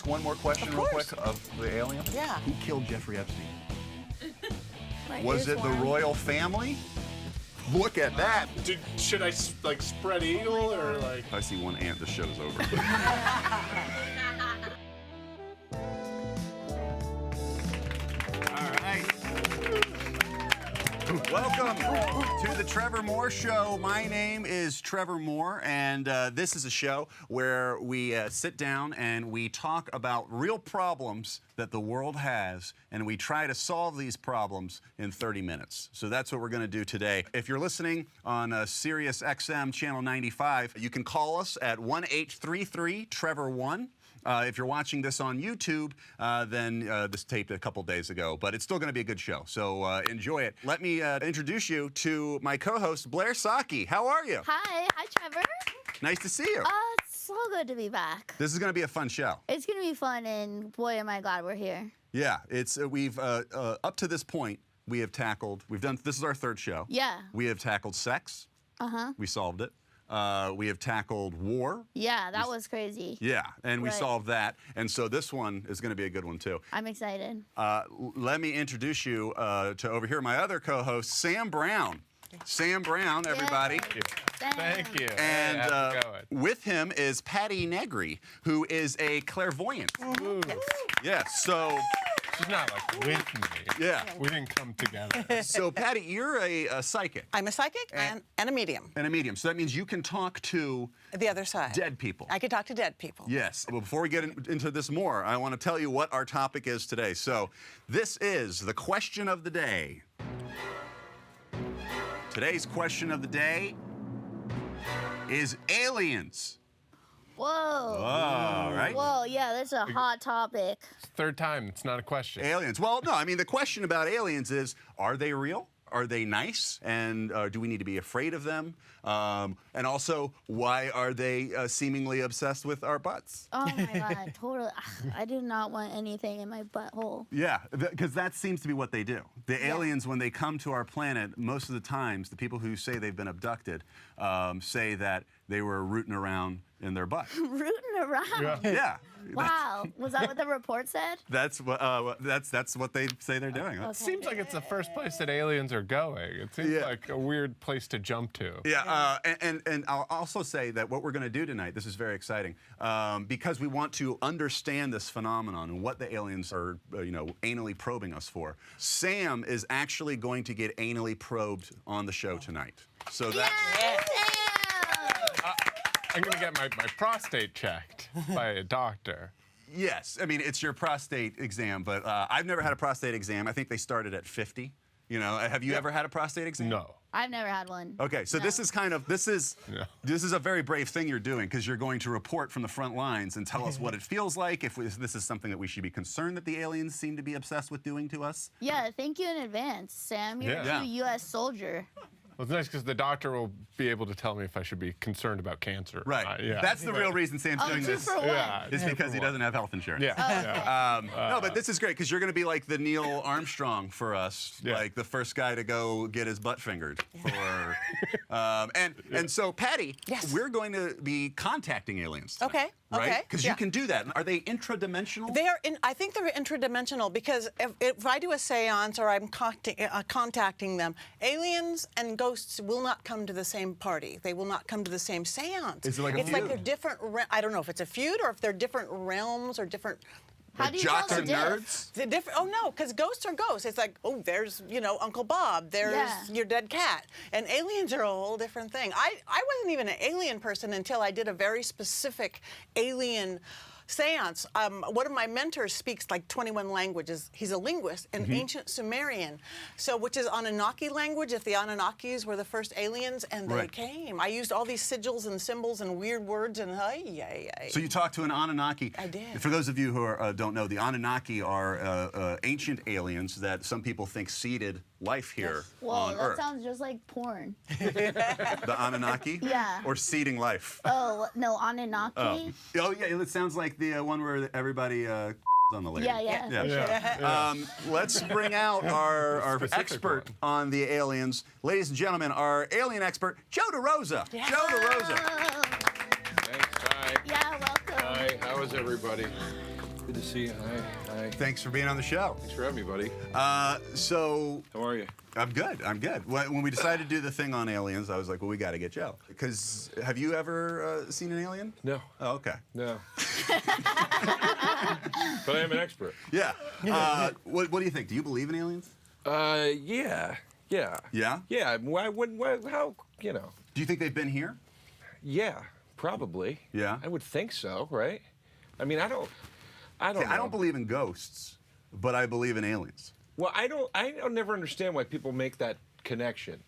ask one more question real quick of the aliens? Yeah. Who killed Jeffrey Epstein? My Was ears it the warm. royal family? Look at that. Should I like spread eagle or like? If I see one ant, the show's over. All right. Welcome to the Trevor Moore Show. My name is Trevor Moore, and this is a show where we sit down and we talk about real problems that the world has, and we try to solve these problems in 30 minutes. So that's what we're going to do today. If you're listening on Sirius XM Channel 95, you can call us at 1-833-TREVOR1. If you're watching this on YouTube, then this taped a couple days ago, but it's still going to be a good show, so enjoy it. Let me introduce you to my co-host, Blair Socci. How are you? Hi Trevor. Nice to see you. It's so good to be back. This is going to be a fun show. It's gonna be fun, and boy, am I glad we're here. Yeah, it's we've up to this point we have tackled. This is our third show. Yeah. We have tackled sex. We solved it. We have tackled war. Yeah, that was crazy. Yeah, and we Right. solved that. And so this one is going to be a good one, too. I'm excited. Let me introduce you to over here, my other co-host, Sam Brown. Sam Brown, everybody. Yay. Thank you. And How's it going? with him is Patti Negri, who is a clairvoyant. Ooh. Yeah, so... She's not like with me. Yeah. We didn't come together. So, Patti, you're a psychic I'm a psychic and a medium. and a medium. So that means you can talk to The other side. dead people. I could talk to dead people. Yes. Well, before we get into this more, I want to tell you what our topic is today. So, this is the question of the day. Today's question of the day is aliens. Whoa. All right. Whoa, yeah, that's a hot topic. It's third time. It's not a question. Aliens. Well, no, I mean, the question about aliens is, are they real? Are they nice? And do we need to be afraid of them? And also, why are they seemingly obsessed with our butts? Oh my God, totally. I do not want anything in my butthole. Yeah, because that seems to be what they do. The aliens, when they come to our planet, most of the times, the people who say they've been abducted say that they were rooting around in their butt. Rooting around. Yeah. Wow. Was that what the report said? That's what they say they're doing. Okay. Seems like it's the first place that aliens are going. It seems Yeah. like a weird place to jump to. Yeah, and I'll also say that what we're going to do tonight, this is very exciting, because we want to understand this phenomenon and what the aliens are, anally probing us for. Sam is actually going to get anally probed on the show tonight. So that's... Yeah. I'm going to get my prostate checked by a doctor. Yes, I mean, it's your prostate exam, but I've never had a prostate exam. I think they started at 50. Have you ever had a prostate exam? No. I've never had one. Okay, so No. this is a very brave thing you're doing, because you're going to report from the front lines and tell us what it feels like, if this is something that we should be concerned that the aliens seem to be obsessed with doing to us. Yeah, thank you in advance, Sam. You're Yeah. a true U.S. soldier. Well, it's nice because the doctor will be able to tell me if I should be concerned about cancer. or Right. not. Yeah. That's the real reason Sam's Oh, doing 2 this. for 1. Yeah. Is because he doesn't have health insurance. Yeah. No, but this is great, because you're going to be like the Neil Armstrong for us, Yeah. like the first guy to go get his butt fingered. And so, Patti, Yes. we're going to be contacting aliens tonight, Okay, right? okay, Because yeah. you can do that. Are they intradimensional? They are I think they're intradimensional, because if I do a seance or I'm contacting them, aliens and ghosts will not come to the same party. They will not come to the same seance. Is it like a it's like feud? they're different. I don't know if it's a feud or if they're different realms or different. How do you jocks tell and the diff? nerds? The different. Oh no, because ghosts are ghosts. It's like, oh, there's Uncle Bob. There's Yeah. your dead cat. And aliens are a whole different thing. I wasn't even an alien person until I did a very specific alien seance. One of my mentors speaks like 21 languages. He's a linguist in ancient Sumerian, which is Anunnaki language. If the Anunnakis were the first aliens, and they Right. came, I used all these sigils and symbols and weird words and So you talked to an Anunnaki. I did. For those of you who don't know, the Anunnaki are ancient aliens that some people think seeded life here Whoa, on that Earth. sounds just like porn. The Anunnaki? Yeah. Or seeding life? Oh, no, Anunnaki? Oh, yeah, it sounds like the one where everybody on the lady. Yeah. Yeah. Let's bring out our Specific expert one. on the aliens. Ladies and gentlemen, our alien expert, Joe DeRosa. Yeah. Joe DeRosa. Oh, Thanks. Hi. yeah, welcome. Hi. How is everybody? Good to see you. Hi. Thanks for being on the show. Thanks for having me, buddy. So How are you? I'm good. I'm good. When we decided to do the thing on aliens, I was like, well, we got to get Joe. Because have you ever seen an alien? No. Oh, okay. No. But I am an expert. Yeah. What do you think? Do you believe in aliens? Yeah. Yeah? Yeah. Why? How? You know. Do you think they've been here? Yeah. Probably. Yeah? I would think so, right? I mean, I don't See, know. I don't believe in ghosts, but I believe in aliens. Well, I don't never understand why people make that connection.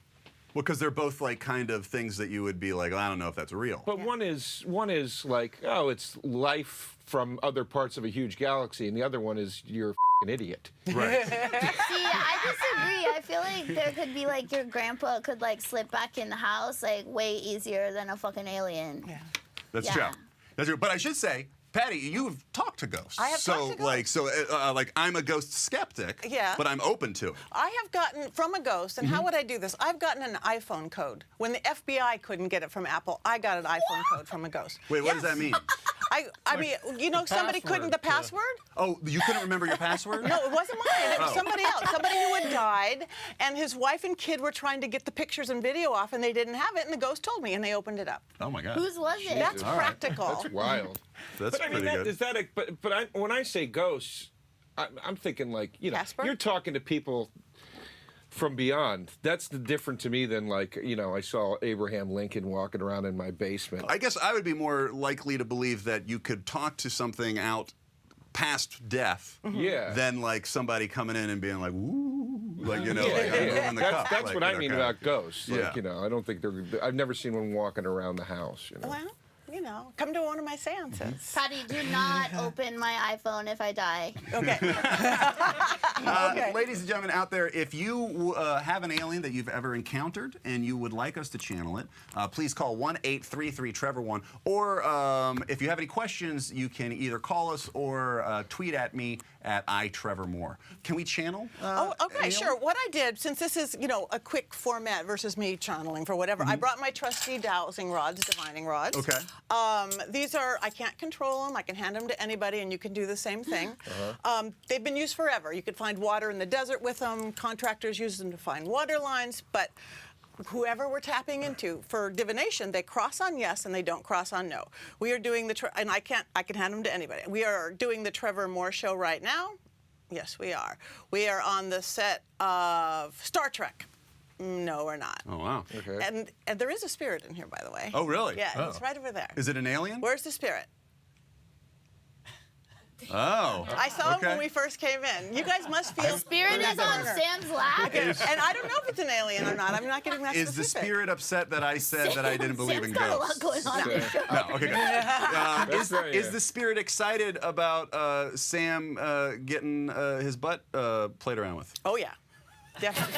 Well, because they're both like kind of things that you would be like, well, I don't know if that's real. But one is like, oh, it's life from other parts of a huge galaxy, and the other one is you're an idiot. Right. See, I disagree. I feel like there could be like your grandpa could like slip back in the house like way easier than a fucking alien. Yeah. That's Yeah. true. That's true. But I should say, Patti, you've talked to ghosts. I have talked to ghosts. Like I'm a ghost skeptic. Yeah. But I'm open to it. I have gotten from a ghost, and how would I do this? I've gotten an iPhone code. When the FBI couldn't get it from Apple, I got an iPhone code from a ghost. Wait, what does that mean? I mean, you know, somebody couldn't the password? Oh, you couldn't remember your password? No, it wasn't mine. It was Oh. somebody else. Somebody who had died, and his wife and kid were trying to get the pictures and video off, and they didn't have it, and the ghost told me, and they opened it up. Oh my God. Whose was it? That's All right. practical. That's wild. That's But I mean, pretty good. is that a, but when I say ghosts, I'm thinking like, you know, Casper? you're talking to people from beyond. That's the different to me than like, you know, I saw Abraham Lincoln walking around in my basement. I guess I would be more likely to believe that you could talk to something out past death Yeah. than like somebody coming in and being like, woo, like, you know, Yeah, like, I'm yeah. moving the cup. That's like, what I you mean know, about ghosts. Like, Yeah. you know, I don't think I've never seen one walking around the house, you know. Well, you know, come to one of my seances. Patty, do not open my iPhone if I die. Okay. Okay. Ladies and gentlemen out there, if you have an alien that you've ever encountered and you would like us to channel it, please call 1-833-TREVOR1. Or if you have any questions, you can either call us or tweet at me at @ITrevorMoore. Can we channel? Oh, okay, an sure. alien? What I did, since this is, you know, a quick format versus me channeling for whatever, I brought my trusty dowsing rods, divining rods. Okay. These are, I can't control them. I can hand them to anybody, and you can do the same thing. They've been used forever. You could find water in the desert with them. Contractors use them to find water lines, but whoever we're tapping into for divination, they cross on yes and they don't cross on no. We are doing and I can hand them to anybody. We are doing the Trevor Moore show right now. Yes, we are. We are on the set of Star Trek. No, we're not. Oh, wow. Okay. And there is a spirit in here, by the way. Oh, really? Yeah, it's right over there. Is it an alien? Where's the spirit? Oh. I saw him when okay. we first came in. You guys must feel Spirit is on Sam's lap. and I don't know if it's an alien or not. I'm not getting that Is the specific. spirit upset that I said that I didn't believe in Sam's got a lot ghosts? going on. in the show. No, okay, good. That's right, Is yeah. the spirit excited about Sam getting his butt played around with? Oh yeah, definitely.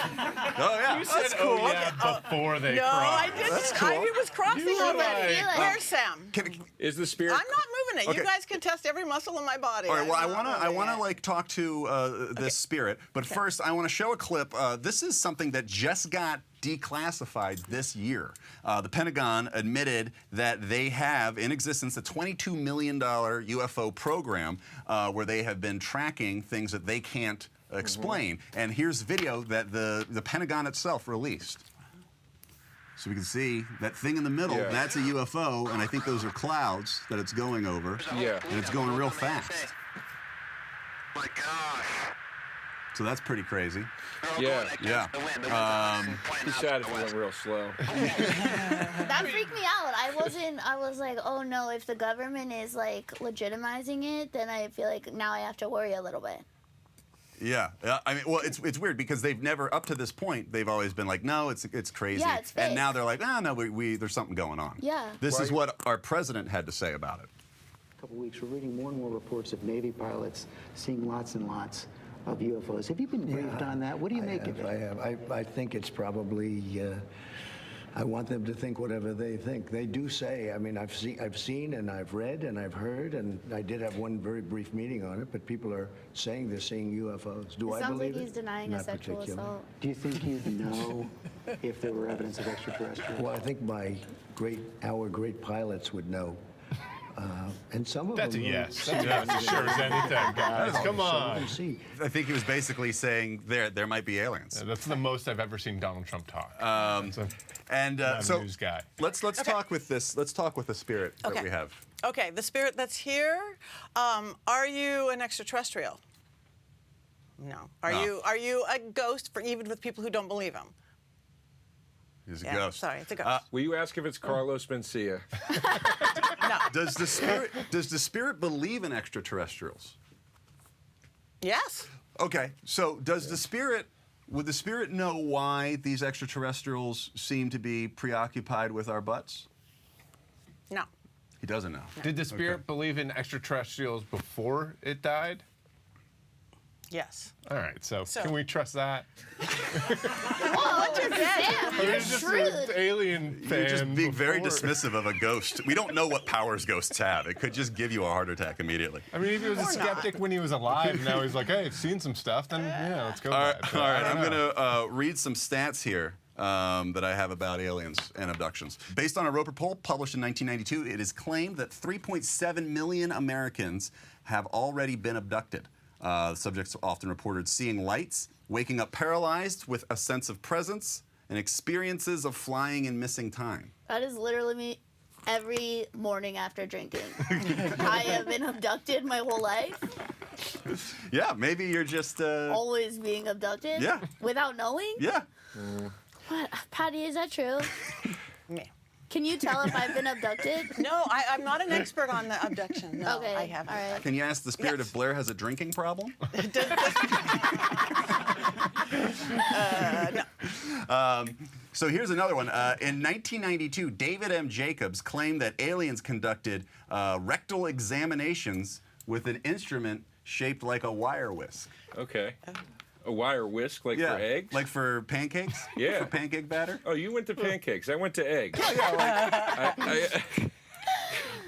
Oh, yeah. That's cool. Oh, yeah, before they No, I cross. didn't. That's cool. He was crossing You over. were like- Where's Sam? Is the spirit? I'm not moving it. Okay. You guys can test every muscle in my body. All right, well, I'm I not moving wanna it. like talk to this spirit, but first I want to show a clip. This is something that just got declassified this year. The Pentagon admitted that they have in existence a $22 million UFO program where they have been tracking things that they can't explain. And here's video that the Pentagon itself released. So we can see that thing in the middle, Yeah. that's a UFO, and I think those are clouds that it's going over. Yeah. And it's going real fast. My gosh. So that's pretty crazy. Yeah. Yeah. Be sad if it went real slow. That freaked me out. I was like, oh no, if the government is like legitimizing it, then I feel like now I have to worry a little bit. Yeah. I mean, well, it's weird because they've never, up to this point, they've always been like, no, it's crazy. Yeah, it's and fake. now they're like, oh, no, there's something going on. Yeah. This is what our president had to say about it. Couple weeks, we're reading more and more reports of Navy pilots seeing lots and lots of UFOs. Have you been briefed on that? What do you make of it? I have. I think it's probably. I want them to think whatever they think. They do say. I mean, I've seen, and I've read, and I've heard, and I did have one very brief meeting on it. But people are saying they're seeing UFOs. Do I It sounds believe like he's it? denying a Not sexual particularly. assault. Do you think you'd know if there were evidence of extraterrestrial? Well, I think our great pilots would know. And some of That's a them. yes. That's a yes. Sure as anything, guys. Come on. See, I think he was basically saying there might be aliens. Yeah, that's the most I've ever seen Donald Trump talk. And I'm so a news guy. let's talk with this. Let's talk with the spirit that we have. Okay, the spirit that's here. Are you an extraterrestrial? No. Are you a ghost for even with people who don't believe him? He's a ghost. Sorry, it's a ghost. Will you ask if it's Carlos Mencia? No. Does the spirit believe in extraterrestrials? Yes. Okay, so would the spirit know why these extraterrestrials seem to be preoccupied with our butts? No. He doesn't know. Did the spirit believe in extraterrestrials before it died? Yes. All right, so So- can we trust that? What's your Damn, Or you're is just shrewd. an alien fan? You're just being very before? dismissive of a ghost. We don't know what powers ghosts have. It could just give you a heart attack immediately. I mean, if he was a skeptic when he was alive, and now he's like, hey, I've seen some stuff, then yeah, let's go All with right, that. But all I right. don't I'm know. going to read some stats here that I have about aliens and abductions. Based on a Roper poll published in 1992, it is claimed that 3.7 million Americans have already been abducted. Subjects often reported seeing lights, waking up paralyzed with a sense of presence, and experiences of flying in missing time. That is literally me every morning after drinking. I have been abducted my whole life, Yeah, maybe you're just. always being abducted. Yeah. Without knowing. Yeah. What, Patty? Is that true? Me. Can you tell if I've been abducted? No, I'm not an expert on the abduction. No, Okay. I haven't. All right. Can you ask the spirit Yes. if Blair has a drinking problem? So here's another one. In 1992, David M. Jacobs claimed that aliens conducted rectal examinations with an instrument shaped like a wire whisk. Okay. A wire whisk, like for eggs? Like for pancakes? Yeah. For pancake batter? Oh, you went to pancakes. I went to eggs.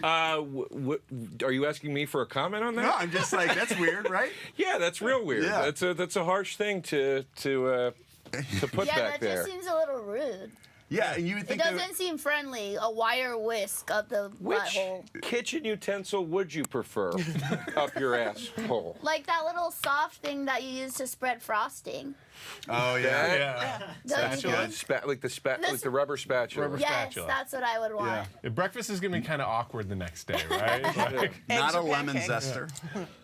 Are you asking me for a comment on that? No, I'm just like, that's weird, right? Yeah, that's real weird. Yeah. That's a harsh thing to put Yeah, back that there. just seems a little rude. Yeah, and you would It think doesn't seem friendly. A wire whisk up the Which butthole. kitchen utensil would you prefer up your asshole? Like that little soft thing that you use to spread frosting. Oh, That- Yeah. Don't you Yeah, think? like the rubber spatula. Rubber Yes, spatula. that's what I would want. Yeah. Breakfast is going to be kind of awkward the next day, right? Like, Not Eggs a or lemon pancakes? zester.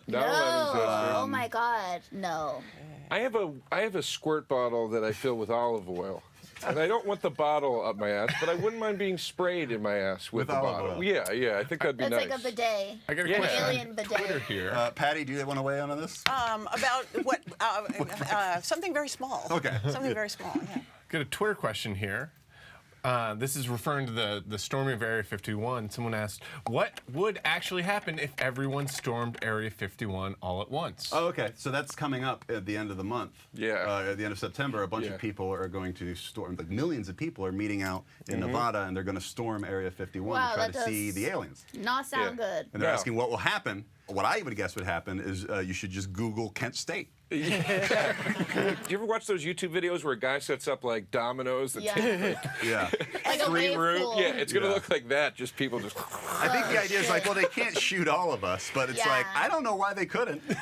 Not a lemon zester. Oh my God, no. I have a squirt bottle that I fill with olive oil. And I don't want the bottle up my ass, but I wouldn't mind being sprayed in my ass with the olive bottle. oil. Yeah, I think that'd be That's nice. like a bidet. I got a Yeah. question Alien on bidet. Twitter here. Patty, do you want to weigh in on this? About what? Something very small. Okay. Something very small. Yeah. Got a Twitter question here. This is referring to the storming of Area 51. Someone asked, what would actually happen if everyone stormed Area 51 all at once? Oh, okay. So that's coming up at the end of the month. Yeah. At the end of September, a bunch Yeah. of people are going to storm, like millions of people are meeting out in Nevada, and they're going to storm Area 51 Wow, to try that to see does- the aliens. Not sound Yeah. good. And they're No. asking what will happen. What I would guess would happen is you should just Google Kent State. Do you ever watch those YouTube videos where a guy sets up like dominoes? That Yeah. Yeah. Like a Three wave room. pool. Yeah, it's gonna Yeah. look like that. Just people just. I think the idea is like, well, they can't shoot all of us, but it's Yeah. like, I don't know why they couldn't. Yeah.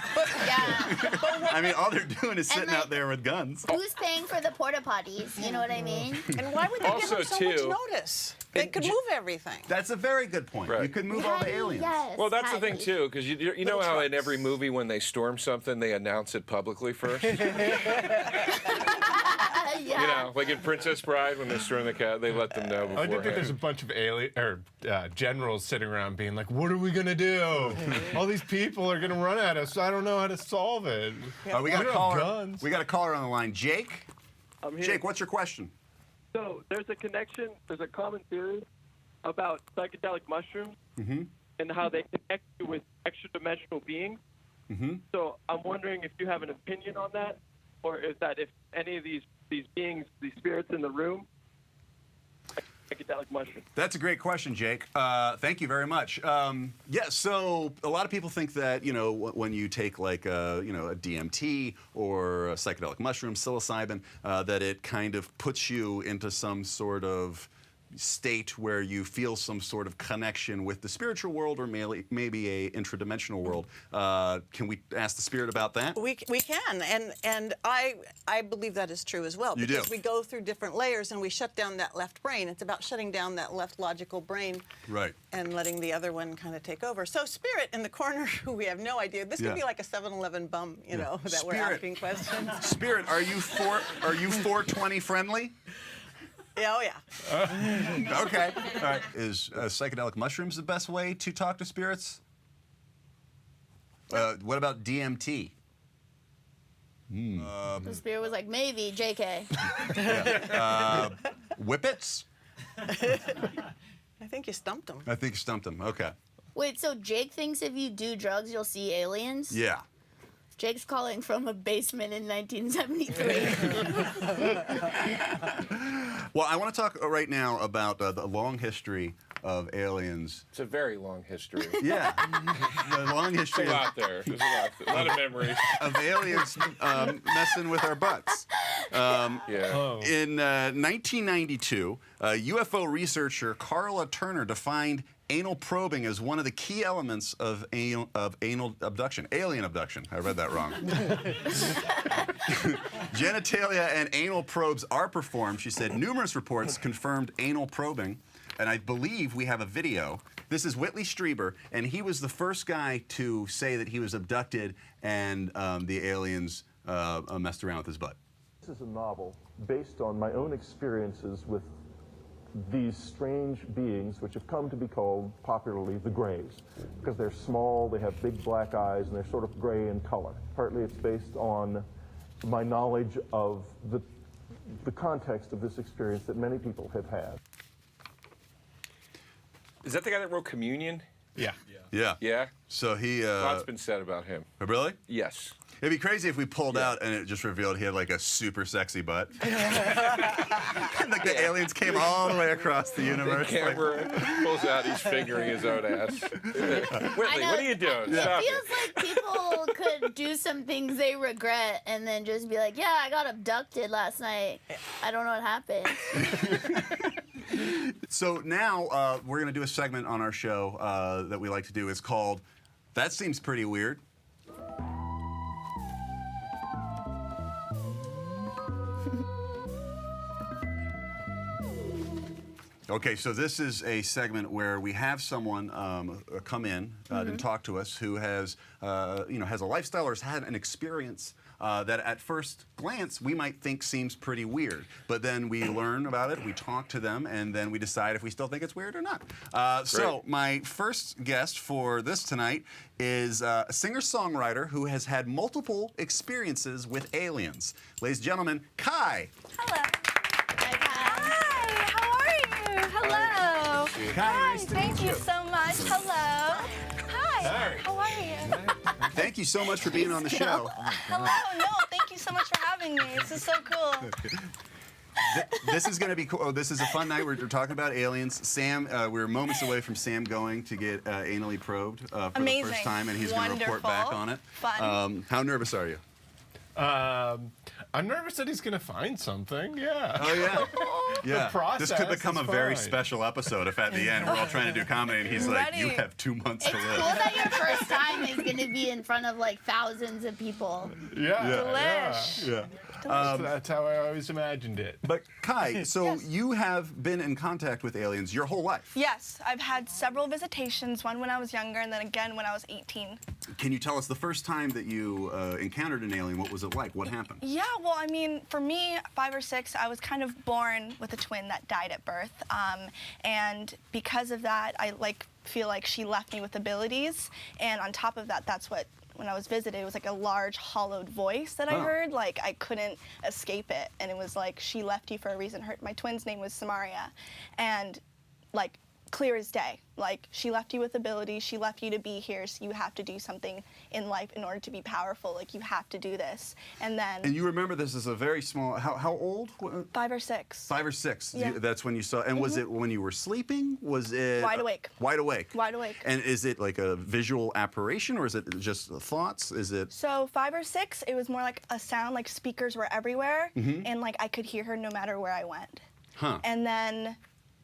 I mean, all they're doing is sitting like- out there with guns. Who's paying for the porta potties? You know what I mean? And why would they give Also, them so too- much notice? They and could j- move everything. That's a very good point. Right. You could move all the Patty, aliens. Yes, Well, that's the thing Patty. too, because you know Little how in trucks. every movie when they storm something, they announce it publicly first. Yeah. You know, like in Princess Bride when they storm the cat, they let them know I beforehand. do think there's a bunch of generals sitting around being like, "What are we gonna do? All these people are gonna run at us. I don't know how to solve it." We got We a don't have caller. guns. We got a caller on the line. Jake. I'm here. Jake, what's your question? So there's a connection, there's a common theory about psychedelic mushrooms and how they connect you with extra-dimensional beings. So I'm wondering if you have an opinion on that, or is that if any of these beings, these spirits in the room, psychedelic mushrooms. That's a great question, Jake. Thank you very much. Yeah, so a lot of people think that, when you take like a DMT or a psychedelic mushroom, psilocybin, that it kind of puts you into some sort of state where you feel some sort of connection with the spiritual world or maybe a intradimensional world. Can we ask the spirit about that? We can, and I believe that is true as well. You because do? we go through different layers and we shut down that left brain. It's about shutting down that left logical brain, Right. and letting the other one kind of take over. So spirit in the corner, who we have no idea. This could be like a 7-Eleven bum, you know, that we're Spirit. asking questions. Spirit, are you 420 friendly? Yeah, oh yeah. Okay. All right. Is psychedelic mushrooms the best way to talk to spirits? What about DMT? The spirit was like, maybe, JK. Whippets? I think you stumped him. I think you stumped him. Okay. Wait, so Jake thinks if you do drugs, you'll see aliens? Yeah. Jake's calling from a basement in 1973. Well, I want to talk right now about the long history of aliens. It's a very long history. Yeah. The long history There's a lot there. There's a lot of memories. of aliens messing with our butts. Yeah. In 1992, UFO researcher Carla Turner defined anal probing as one of the key elements of anal abduction. Alien abduction. I read that wrong. Genitalia and anal probes are performed. She said numerous reports confirmed anal probing, and I believe we have a video. This is Whitley Strieber, and he was the first guy to say that he was abducted and the aliens messed around with his butt. This is a novel based on my own experiences with these strange beings, which have come to be called popularly the Greys, because they're small, they have big black eyes, and they're sort of gray in color. Partly it's based on my knowledge of the context of this experience that many people have had. Is that the guy that wrote Communion? Yeah. Yeah. Yeah? So he. Lots been said about him. Really? Yes. It'd be crazy if we pulled out and it just revealed he had like a super sexy butt. Like the aliens came all the way across the universe. The camera pulls out, he's fingering his own ass. Whitley, what are you doing? It Stop feels like people could do some things they regret and then just be like, yeah, I got abducted last night. I don't know what happened. So now we're going to do a segment on our show that we like to do. It's called That Seems Pretty Weird. Okay, so this is a segment where we have someone come in and talk to us who has, has a lifestyle or has had an experience that at first glance we might think seems pretty weird. But then we learn about it, we talk to them, and then we decide if we still think it's weird or not. So my first guest for this tonight is a singer-songwriter who has had multiple experiences with aliens. Ladies and gentlemen, Kai. Hello. Hello. Hi, thank you so much. Hello. Hi. How are you? Thank you so much for being on the show. Hello. No, thank you so much for having me. This is so cool. This is going to be cool. Oh, this is a fun night. We're talking about aliens. Sam, we're moments away from Sam going to get anally probed for the first time, and he's going to report back on it. Fun. How nervous are you? I'm nervous that he's gonna find something. Yeah. Oh yeah. Yeah. The process This could become a very fine. special episode if at the end we're all trying to do comedy and he's like, Ready. "You have 2 months It's to cool live." that your first time is going to be in front of like thousands of people. Yeah. Delish. Yeah. That's how I always imagined it. But Kai, so Yes. you have been in contact with aliens your whole life. Yes, I've had several visitations, one when I was younger and then again when I was 18. Can you tell us the first time that you encountered an alien? What was it like? What happened? Yeah, well, I mean, for me, 5 or 6, I was kind of born with a twin that died at birth. And because of that, I feel like she left me with abilities. And on top of that, that's what, when I was visited, it was like a large hollowed voice that I heard. Like I couldn't escape it. And it was like, she left you for a reason. My twin's name was Samaria. And like, clear as day. Like, she left you with abilities, she left you to be here, so you have to do something in life in order to be powerful. Like, you have to do this. And then... And you remember this as a very small, how old? 5 or 6. 5 or 6. Yeah. That's when you saw, and was it when you were sleeping? Was it... Wide awake. Wide awake. Wide awake. And is it like a visual apparition, or is it just thoughts? Is it... So 5 or 6, it was more like a sound, like speakers were everywhere, and like I could hear her no matter where I went. Huh. And then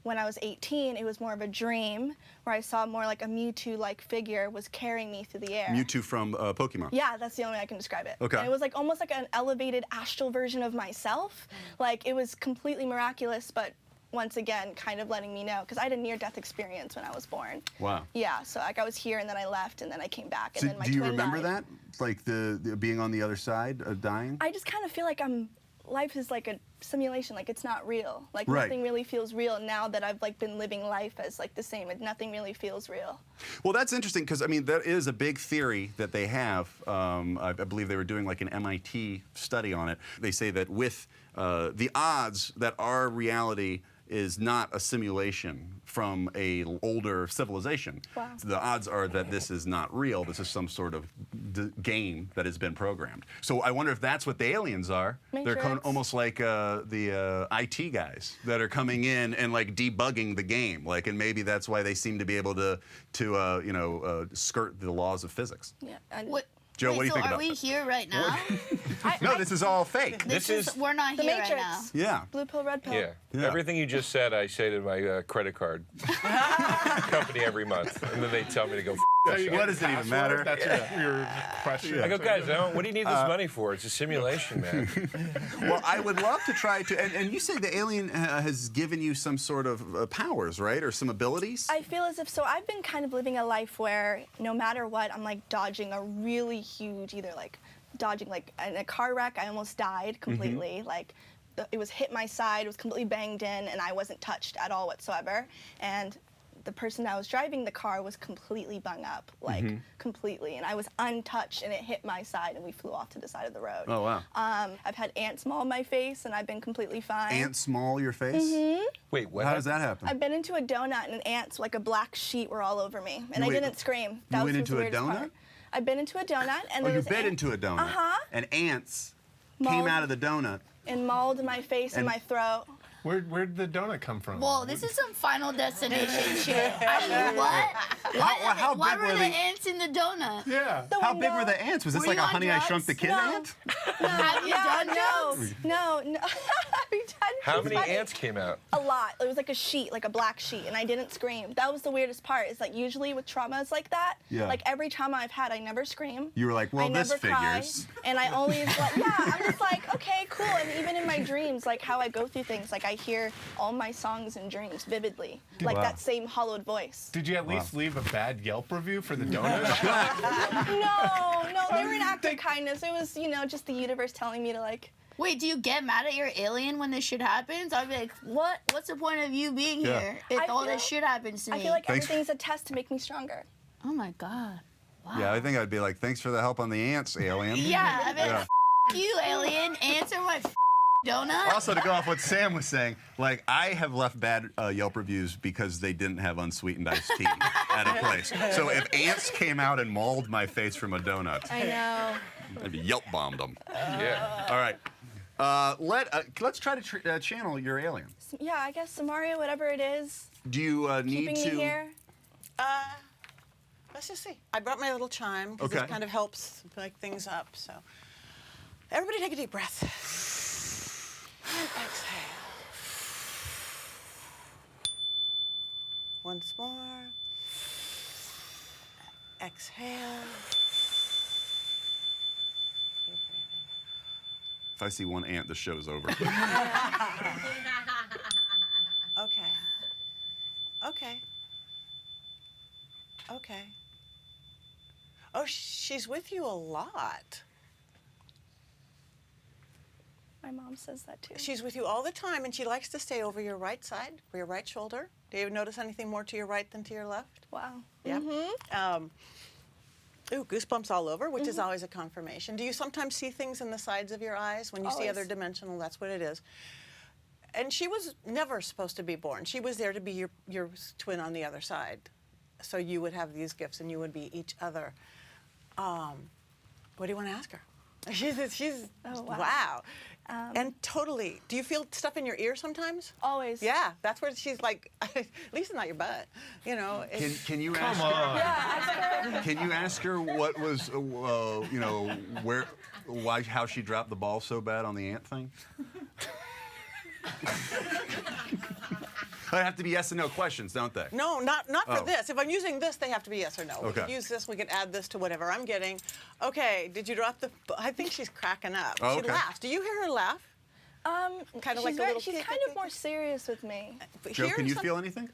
when I was 18, it was more of a dream where I saw more like a Mewtwo-like figure was carrying me through the air. Mewtwo from Pokemon. Yeah, that's the only way I can describe it. Okay. And it was like almost like an elevated astral version of myself. Like it was completely miraculous, but once again, kind of letting me know, because I had a near-death experience when I was born. Wow. Yeah, so like I was here and then I left and then I came back and So then my do you twin remember died. that? Like the being on the other side of dying? I just kind of feel like life is like a simulation, like it's not real. Like Right. nothing really feels real now that I've like been living life as like the same, and nothing really feels real. Well, that's interesting because I mean that is a big theory that they have. I believe they were doing like an MIT study on it. They say that with the odds that our reality is not a simulation from a older civilization. Wow. The odds are that this is not real. This is some sort of game that has been programmed. So I wonder if that's what the aliens are. They're Matrix. almost like the IT guys that are coming in and like debugging the game. Like, and maybe that's why they seem to be able to skirt the laws of physics. Yeah. And What? Joe, Wait, what do you so think are about we that? here right now? No, this is all fake. This is we're not The here Matrix. right now. Yeah. Blue pill, red pill. Yeah. Everything you just said, I say to my credit card company every month, and then they tell me to go. What does it even matter? That's your question. I go, guys, what do you need this money for? It's a simulation, man. Well, I would love to try to. And you say the alien has given you some sort of powers, right, or some abilities? I feel as if, so I've been kind of living a life where no matter what, I'm like dodging a really huge, either like dodging like in a car wreck, I almost died completely. Like it was hit my side, it was completely banged in, and I wasn't touched at all whatsoever. And the person that was driving the car was completely bung up, like completely, and I was untouched, and it hit my side, and we flew off to the side of the road. Oh, wow. I've had ants maul my face, and I've been completely fine. Ants maul your face? Wait, what? How does that happen? I've been into a donut, and ants, like a black sheet, were all over me, and I Wait, didn't scream. That you was went the into a weirdest donut? part. I've been into a donut, and Oh, there you was bit into a donut. And ants came Mauled. out of the donut. and mauled my face and my throat. Where'd the donut come from? Well, this is some Final Destination shit. I mean, what? How Why big were were the they? ants in the donut? Yeah. How big were the ants? Was this Were like you a on Honey I drugs? Shrunk the Kid No. ant? Have you done drugs? No. Have you done How drugs? many ants came out? A lot. It was like a sheet, like a black sheet, and I didn't scream. That was the weirdest part. Is like usually with traumas like that, Yeah. like every trauma I've had, I never scream. You were like, well, I this never cry, figures. and I always like, yeah, I'm just like, okay, cool. And even in my dreams, like how I go through things, like I hear all my songs and dreams vividly, like Wow. that same hollowed voice. Did you at least leave a bad Yelp review for the donut? No, they were an act of kindness. It was, just the universe telling me to like. Wait, do you get mad at your alien when this shit happens? I'd be like, what? What's the point of you being Yeah. here if I all feel- this shit happens to me? I feel like Thanks. everything's a test to make me stronger. Oh my god. Wow. Yeah, I think I'd be like, thanks for the help on the ants, alien. Yeah, I'd be like, Yeah. F you, alien. Answer my donut. Also, to go off what Sam was saying, like, I have left bad Yelp reviews because they didn't have unsweetened iced tea at a place. So if ants came out and mauled my face from a donut, I know. I'd be Yelp bombed them. Yeah. All right. Let's try to channel your alien. Yeah, I guess Samaria, whatever it is, Do you need keeping to? me here. Let's just see. I brought my little chime because Okay. it kind of helps wake things up. So, everybody take a deep breath and exhale. Once more. Exhale. Keep breathing. If I see one ant, the show's over. Okay. Okay. Oh, she's with you a lot. My mom says that too. She's with you all the time, and she likes to stay over your right side, or your right shoulder. Do you notice anything more to your right than to your left? Wow. Yeah. Ooh, goosebumps all over, which is always a confirmation. Do you sometimes see things in the sides of your eyes? When you see Always. other dimensional, that's what it is. And she was never supposed to be born. She was there to be your twin on the other side. So you would have these gifts, and you would be each other. What do you want to ask her? She's Oh, wow. wow. And totally. Do you feel stuff in your ear sometimes? Always. Yeah, that's where she's like, at least not your butt. Can you ask her? Yeah, ask her. Can you ask her what was, how she dropped the ball so bad on the ant thing? They have to be yes and no questions, don't they? No, not Oh. for this. If I'm using this, they have to be yes or no. We Okay. can use this. We can add this to whatever I'm getting. Okay. Did you drop the? I think she's cracking up. Oh, She okay. laughs. Do you hear her laugh? Kind of like a little. She's kind of more serious with me. Joe, can you feel anything?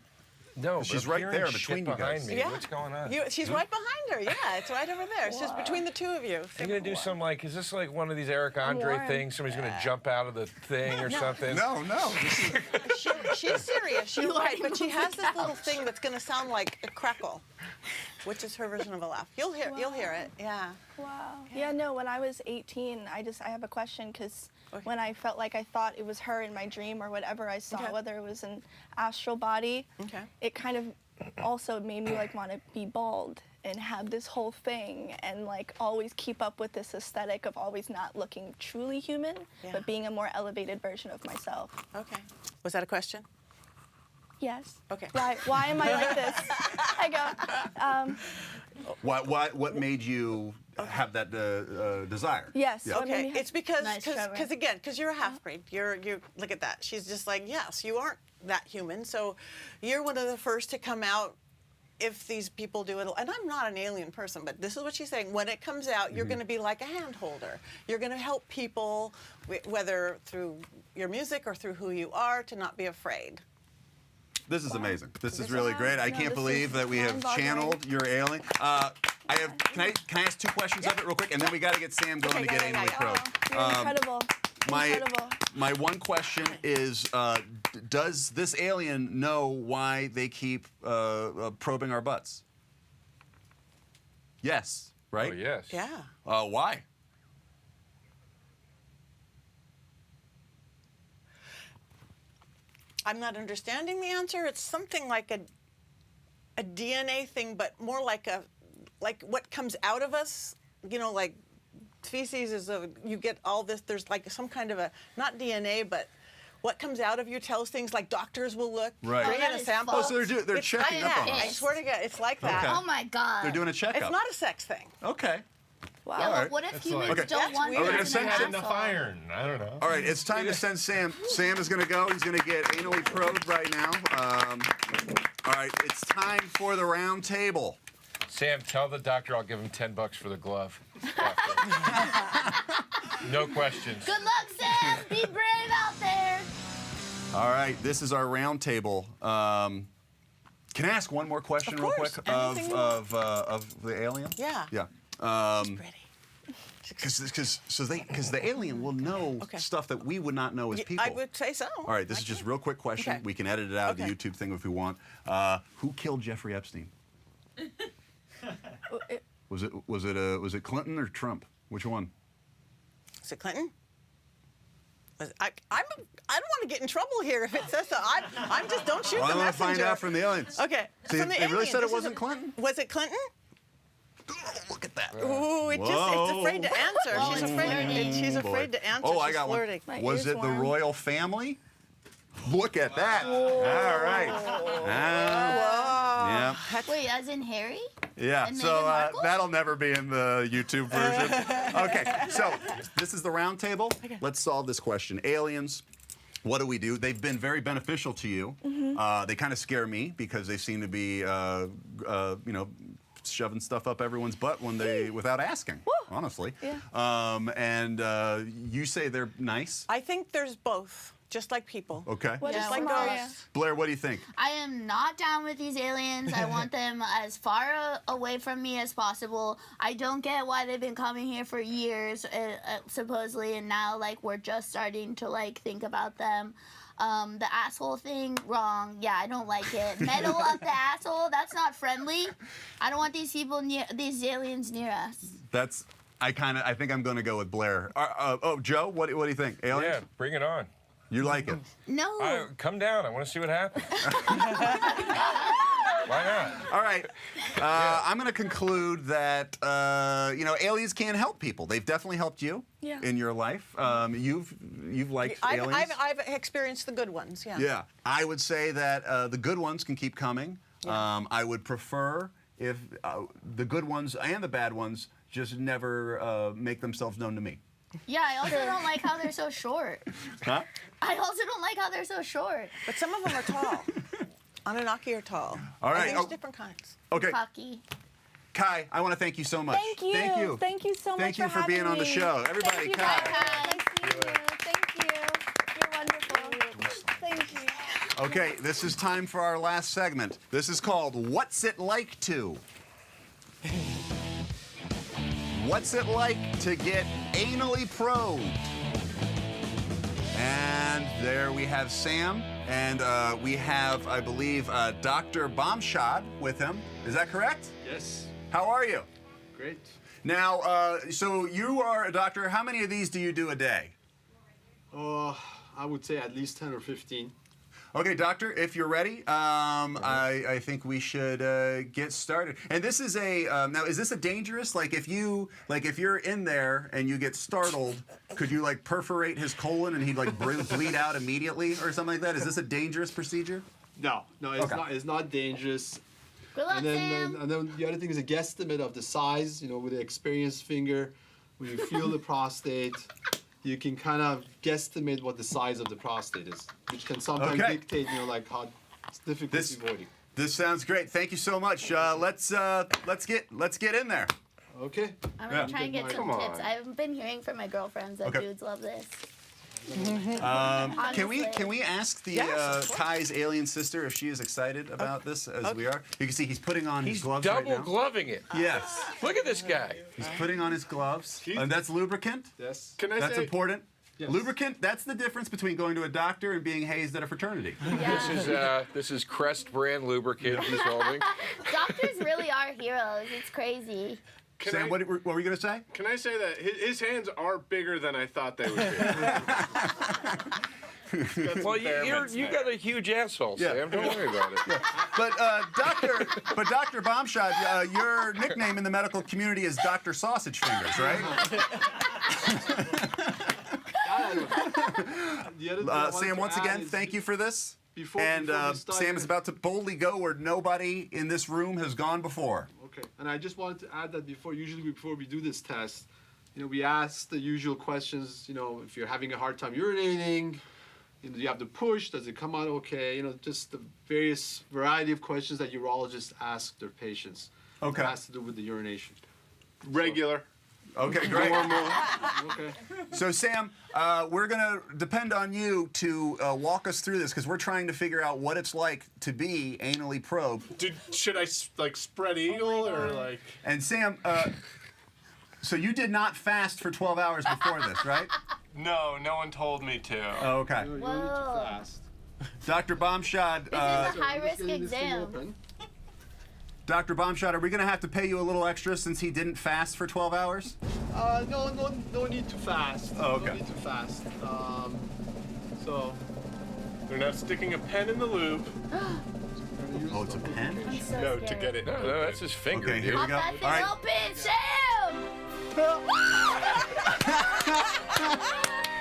No, She's but right hearing there shit between you behind guys. me. Yeah. What's going on? She's right behind her. Yeah, it's right over there. It's just between the two of you. Are you gonna do some like? Is this like one of these Eric Andre warm. things? Somebody's gonna jump out of the thing or something? No, no. This is, She's serious. You're right, but she has this little thing that's going to sound like a crackle, which is her version of a laugh. You'll hear it. Yeah. Wow. Yeah, no, when I was 18, I have a question because when I felt like I thought it was her in my dream or whatever I saw, whether it was an astral body, it kind of also made me like want to be bald and have this whole thing and like always keep up with this aesthetic of always not looking truly human, but being a more elevated version of myself. Okay. Was that a question? Yes. Okay. Why am I like this? I go, what made you have that desire? yes. Yeah. what made me Okay, it's because Nice, Trevor. because you're a half breed. You're look at that. She's just like, yes, you aren't that human. So you're one of the first to come out if these people do it. And I'm not an alien person, but this is what she's saying. When it comes out, you're going to be like a hand holder. You're going to help people, whether through your music or through who you are, to not be afraid. This is amazing. This is really great. I No, can't this believe is that we have mind-boggling. channeled your alien. Can I ask 2 questions of it real quick, and then we got to get Sam going to get anally probed. You're incredible. Incredible. My one question is, does this alien know why they keep probing our butts? Yes, right? Oh yes. Yeah. Why? I'm not understanding the answer. It's something like a DNA thing, but more like what comes out of us. You know, like feces is you get all this. There's like some kind of not DNA, but what comes out of you tells things. Like doctors will look, Right. bring Oh, that in a is sample. Oh, so they're It's checking like up on that. us. I swear to God, it's like that. Okay. Oh my God. They're doing a checkup. It's not a sex thing. Okay. Wow. Yeah, All but right. what if That's humans like- Okay. don't That's want weird. We're them gonna in send their Had enough asshole? iron. I don't know. All right, it's time to send Sam. Sam is going to go. He's going to get anally probed right now. All right, it's time for the round table. Sam, tell the doctor I'll give him $10 for the glove. No questions. Good luck, Sam. Be brave out there. All right, this is our round table. Can I ask one more question Of real course, quick anything you want. of the alien? Yeah. Yeah. Pretty. Because the alien will know stuff that we would not know as people. I would say so. All right, this is just a real quick question. Okay. We can edit it out of Okay. the YouTube thing if we want. Who killed Jeffrey Epstein? Was it Clinton or Trump? Which one? Is it Clinton? I don't want to get in trouble here if it says so. I'm just don't shoot Well, I the want messenger. to find out from the aliens. Okay. See, from the they really aliens, said it this is wasn't Clinton? Was it Clinton? Oh, look at that. Ooh, it's Whoa. afraid to answer. Well, She's it's afraid. flirting. She's afraid to answer. Oh, I She's got flirting. My one. Was ears it the warm. royal family? Look at that. All right. Yeah. Wait, as in Harry? Yeah, And so Meghan Markle? that'll never be in the YouTube version. Okay, so this is the round table. Let's solve this question. Aliens, what do? They've been very beneficial to you. They kind of scare me because they seem to be, shoving stuff up everyone's butt without asking, honestly. Yeah. And you say they're nice. I think there's both, just like people. Okay. What Yeah, is like Samaria? ghosts. Blair, what do you think? I am not down with these aliens. I want them as far away from me as possible. I don't get why they've been coming here for years, supposedly, and now like we're just starting to like think about them. The asshole thing, wrong. Yeah, I don't like it. Metal up the asshole. That's not friendly. I don't want these people these aliens near us. I think I'm going to go with Blair. Joe, what do you think? Aliens? Yeah, bring it on. You like it? No. Come down. I want to see what happens. Why not? All right. I'm going to conclude that aliens can help people. They've definitely helped you in your life. You've liked aliens. I've experienced the good ones. Yeah. Yeah. I would say that the good ones can keep coming. Yeah. I would prefer if the good ones and the bad ones just never make themselves known to me. Yeah, I also don't like how they're so short. Huh? I also don't like how they're so short. But some of them are tall. Anunnaki are tall. All right. And there's Oh. different kinds. Okay. Hockey. Kai, I want to thank you so much. Thank you. Thank you. Thank you so much Thank you for being having on the me. show. Everybody, Thank you, Kai. guys. Nice seeing you. Thank you. You're wonderful. Thank you. Okay, this is time for our last segment. This is called What's It Like To? What's it like to get anally probed? And there we have Sam, and we have, I believe, Dr. Bombshad with him. Is that correct? Yes. How are you? Great. Now, so you are a doctor. How many of these do you do a day? I would say at least 10 or 15. Okay, doctor, if you're ready, I think we should get started. And this is a now. Is this a dangerous? Like if you're in there and you get startled, could you like perforate his colon and he'd like bleed out immediately or something like that? Is this a dangerous procedure? No, it's Okay. not. It's not dangerous. Good luck, And then the other thing is a guesstimate of the size. You know, with an experienced finger, when you feel the prostate, you can kind of guesstimate what the size of the prostate is, which can sometimes Okay. dictate, like how it's difficult avoiding. This sounds great. Thank you so much. Let's get in there. Okay. I'm gonna Yeah. try and get some Come tips. on. I've been hearing from my girlfriends that Okay. dudes love this. Can we Honestly. ask the Yes, of course. Kai's alien sister if she is excited about this as we are? You can see he's putting on his He's gloves double right now. gloving it. Yes. Look at this guy. He's putting on his gloves. And that's lubricant? Yes. Can I That's say- important. Yes. Lubricant, that's the difference between going to a doctor and being hazed at a fraternity. This is Crest brand lubricant he's holding. Doctors really are heroes. It's crazy. Sam, what were you going to say? Can I say that his hands are bigger than I thought they would be? Well, you got a huge asshole, Sam. Don't worry about it. But Dr. Bombshad, your nickname in the medical community is Dr. Sausage Fingers, right? The other thing I wanted Sam, to once add again, is thank you for this. before And we start- Sam is about to boldly go where nobody in this room has gone before. Okay, and I just wanted to add that before we do this test, we ask the usual questions. If you're having a hard time urinating, do you have to push? Does it come out okay? Just the various variety of questions that urologists ask their patients. Okay. It has to do with the urination. Regular. Okay, great. Okay. So, Sam, we're going to depend on you to walk us through this because we're trying to figure out what it's like to be anally probed. Should I spread eagle or like? And Sam, so you did not fast for 12 hours before this, right? No, no one told me to. Oh, okay. You don't need to Whoa. fast. Dr. Bombshad, This is a high-risk exam. Open. Dr. Bombshad, are we going to have to pay you a little extra since he didn't fast for 12 hours? No need to fast. Oh, okay. No need to fast. So. They're not sticking a pen in the lube. Oh, it's a pen? I'm so No, scared. to get it. No, that's his finger. Okay, here dude. we go. Pop that thing All right. open, Sam!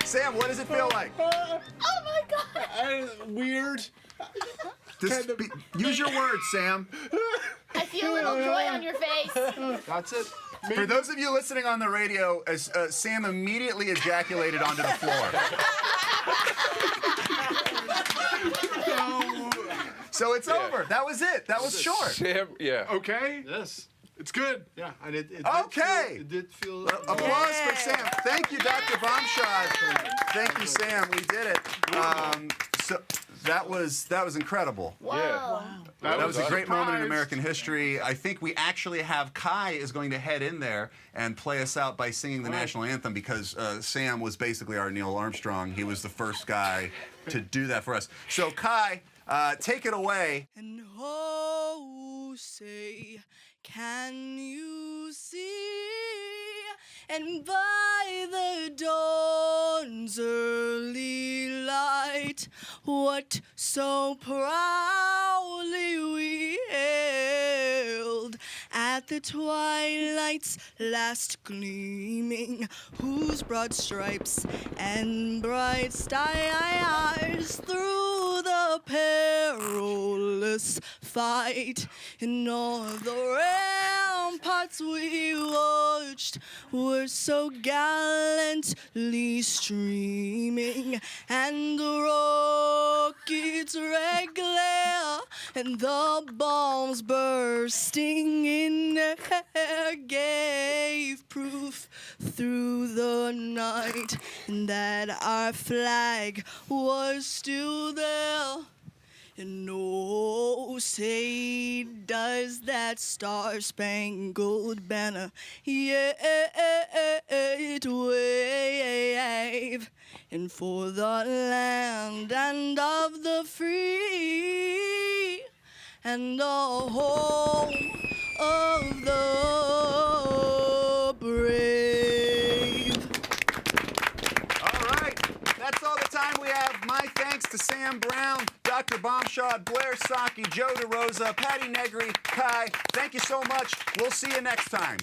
Sam, what does it feel like? Oh my god! Weird. Use your words, Sam. I feel a little joy on your face. That's it. For those of you listening on the radio, Sam immediately ejaculated onto the floor. So it's over. That was it. That was short. Sam, yeah. Okay. Yes. It's good. Yeah, and it Okay. It did feel. Applause for Sam. Thank you, Dr. Bombshad. Thank you, Sam. We did it. So that was incredible. Whoa. That was a great moment in surprised. American history. I think we actually have Kai is going to head in there and play us out by singing the national anthem because Sam was basically our Neil Armstrong. He was the first guy to do that for us. So Kai, take it away. And oh, say, can you see? And by the dawn's early light, what so proudly we hailed at the twilight's last gleaming, whose broad stripes and bright stars through the perilous fight in all the ramparts we watched were so gallantly streaming, and the rocket's red glare and the bombs bursting in air gave proof through the night that our flag was still there. And oh, say does that star-spangled banner yet wave, and for the land and of the free, and the home of the brave. All right, that's all the time we have. My thanks to Sam Brown, Dr. Bombshot, Blair Socci, Joe DeRosa, Patti Negri, Kai. Thank you so much. We'll see you next time.